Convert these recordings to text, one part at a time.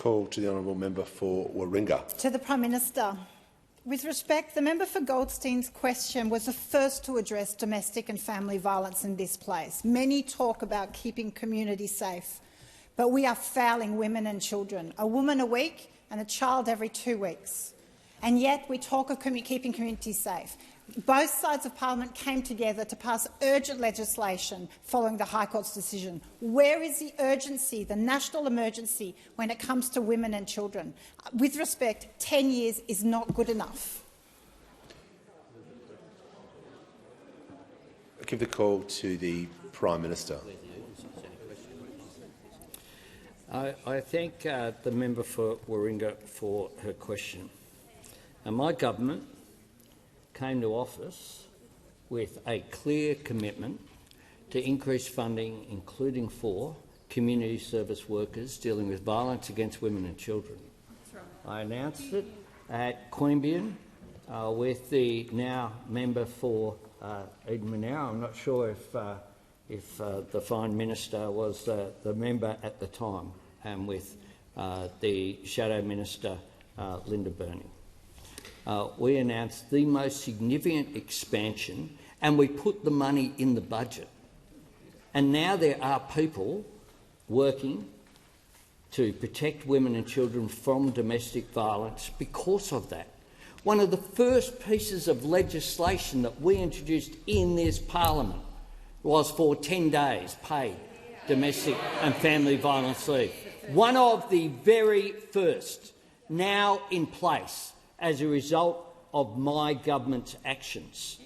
call to the honourable member for Warringah. To the Prime Minister. With respect, the member for Goldstein's question was the first to address domestic and family violence in this place. Many talk about keeping communities safe, but we are failing women and children, a woman a week and a child every 2 weeks. And yet we talk of keeping communities safe. Both sides of parliament came together to pass urgent legislation following the High Court's decision. Where is the urgency, the national emergency, when it comes to women and children? With respect, 10 years is not good enough. I give the call to the Prime Minister. I thank the member for Warringah for her question. My government came to office with a clear commitment to increase funding, including for community service workers dealing with violence against women and children. I announced it at Queanbeyan with the now member for Eden-Monaro. I'm not sure if the fine minister was the member at the time, and with the shadow minister Linda Burney. We announced the most significant expansion, and we put the money in the budget. And now there are people working to protect women and children from domestic violence because of that. One of the first pieces of legislation that we introduced in this parliament was for 10 days paid domestic and family violence leave. One of the very first, now in place as a result of my government's actions.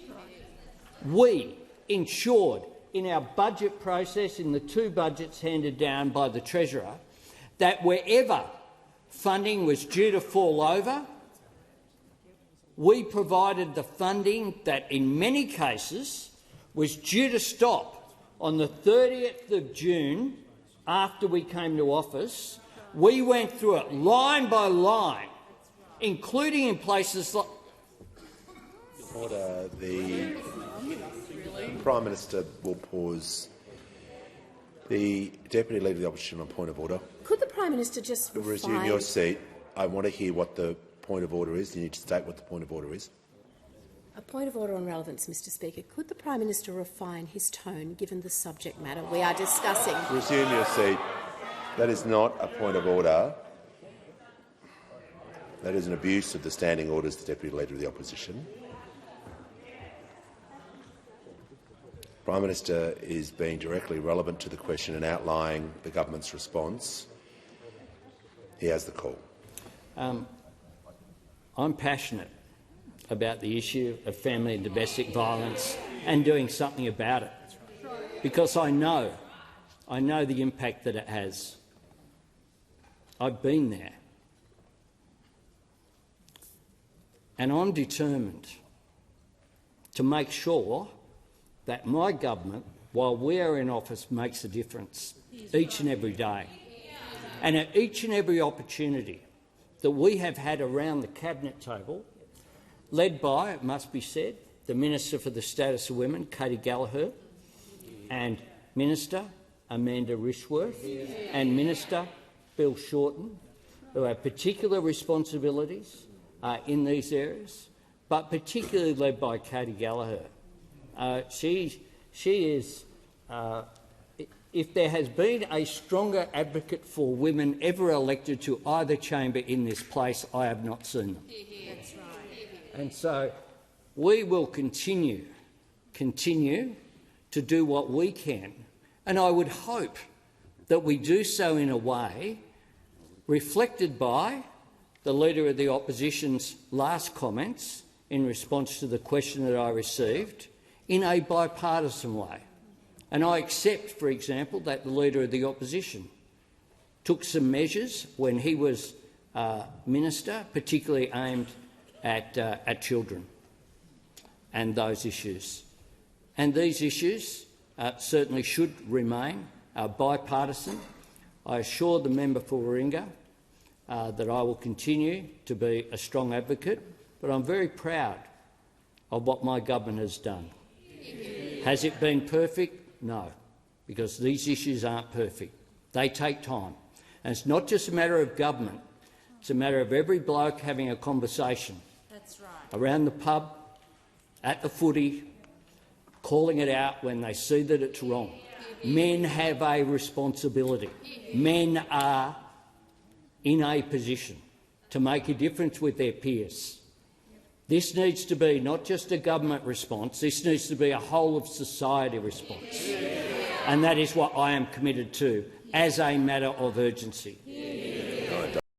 We ensured in our budget process, in the 2 budgets handed down by the Treasurer, that wherever funding was due to fall over, we provided the funding that in many cases was due to stop on the 30th of June after we came to office. We went through it line by line, including in places like— Order. The Prime Minister will pause. The Deputy Leader of the Opposition on point of order. Could the Prime Minister just resume your seat? I want to hear what the point of order is. You need to state what the point of order is. A point of order on relevance, Mr Speaker. Could the Prime Minister refine his tone given the subject matter we are discussing? Resume your seat. That is not a point of order. That is an abuse of the standing orders of the Deputy Leader of the Opposition. The Prime Minister is being directly relevant to the question and outlining the government's response. He has the call. I'm passionate about the issue of family and domestic violence and doing something about it, because I know the impact that it has. I've been there. And I'm determined to make sure that my government, while we are in office, makes a difference each and every day. And at each and every opportunity that we have had around the Cabinet table, led by, it must be said, the Minister for the Status of Women, Katie Gallagher, and Minister Amanda Rishworth, and Minister Bill Shorten, who have particular responsibilities in these areas, but particularly led by Katie Gallagher. She is, if there has been a stronger advocate for women ever elected to either chamber in this place, I have not seen them. That's right. And so we will continue to do what we can, and I would hope that we do so in a way reflected by the Leader of the Opposition's last comments in response to the question that I received, in a bipartisan way. And I accept, for example, that the Leader of the Opposition took some measures when he was Minister, particularly aimed at children and those issues. And these issues certainly should remain bipartisan. I assure the member for Warringah that I will continue to be a strong advocate, but I'm very proud of what my government has done. Has it been perfect? No, because these issues aren't perfect. They take time. And it's not just a matter of government, it's a matter of every bloke having a conversation around the pub, at the footy, calling it out when they see that it's wrong. Men have a responsibility. Men are in a position to make a difference with their peers. This needs to be not just a government response, this needs to be a whole-of-society response. And that is what I am committed to as a matter of urgency.